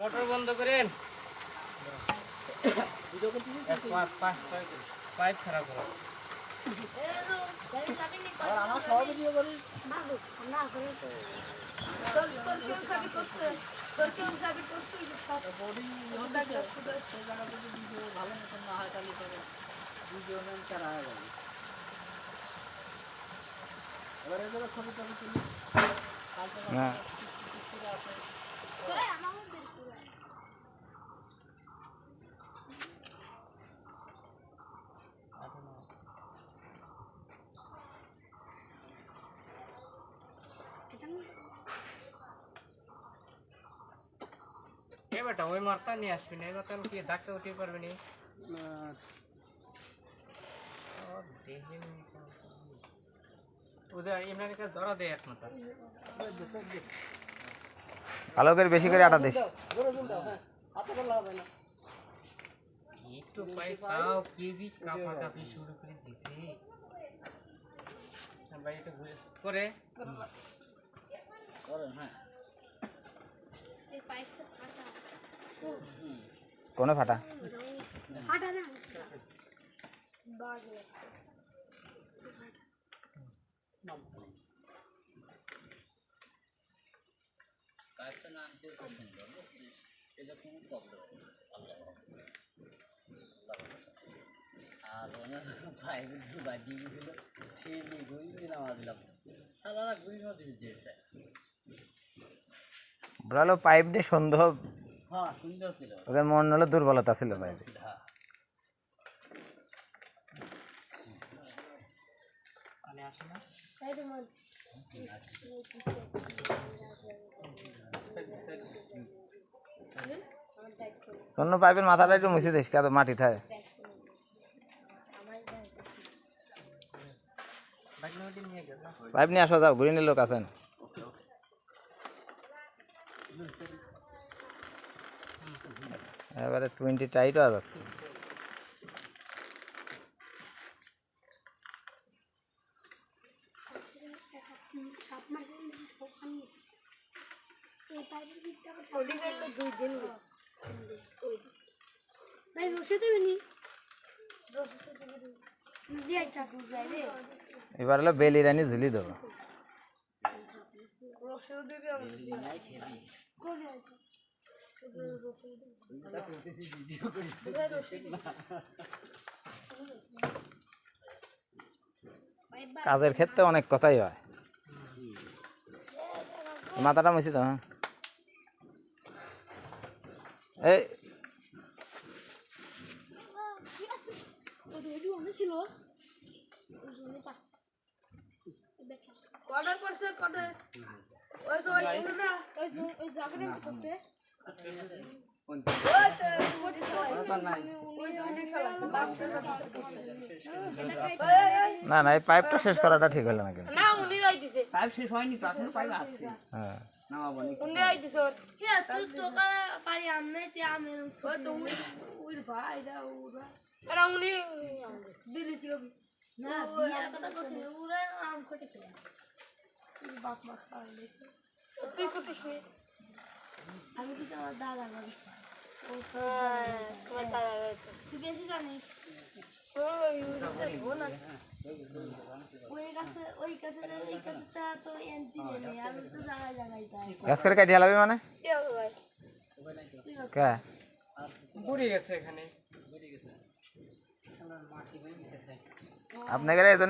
Motor বন্ধ করেন। Pipe খারাপ করো। আমার সব ভিডিও করি। ভালো মতন না হয় তাহলে পরে ভিডিও ম্যান চারা হয়ে যাবে। এবার এই জায়গায় ছবি টবি তুলি হ্যাঁ আছে। এ বেটা ওই মারতা নিয়ে আসবি না, এবার তাহলে কি ডাক্তার উঠে পারবি না। ইমরানের কাছে ধরা দেয় এখন তার ভালো করে বেশি করে আটা দিস। একটু পাইপ তাও কেবি কাপা কাপি শুরু করে দিছে ভাই। এটা করে করেন হ্যাঁ। কোনে ফাটা? ফাটা না বাজ লাগছে। কাজটা না আনতে সুন্দর এটা কোনো প্রবলেম আর ওনার পাইপ বাজিয়ে গেছিল সেই ঘুরি ঘুরি নামা দিলাম সারা ঘুরি নামা দিয়েছে। বলো পাইপ দিয়ে সন্দেহ, হ্যাঁ সুন্দর ছিল। ওদের মন হলো দুর্বলতা ছিল পাইপে। আসে না শূন্য পাইপের মাথাটা একটু মুছে দিস, কারো মাটি থাকে। পাইপ নিয়ে আসো, যাও ঘুরে নিয়ে লোক আছেন। এবারে 20 টাইট হয়ে যাচ্ছে। এবার হলো বেলি রানি ঝুলি দেবো। কাজের ক্ষেত্রে অনেক কথাই হয়। মাথাটা মুছি তো। হ্যাঁ এই অর্ডার করছে কটা ওই জায়গাটা করতে না না, এই পাইপটা শেষ করাটা ঠিক হলো না কিন্তু। না উনি রাই দিছে পাইপ শেষ হয়নি তো এখন পাইপ আছে। হ্যাঁ নামাবো নাকি উনি রাই দিছে কে তুই তোকা পারি আমনে তে আমি তো ওই ভাই দা ওরা আরে উনি দিলি কি হবে না দিয়া কথা কইছে ওরা আম কটে খেলা বাপ মা খাইলে তুই কটিস নি আমি কি তোমার দাদা বাড়ি ও তোমার দাদা বাড়ি তুই বেশি জানিস গ্যাস করে কাটিয়ে লাবি মানে কে ঘুরে গেছে এখানে। আপনাকে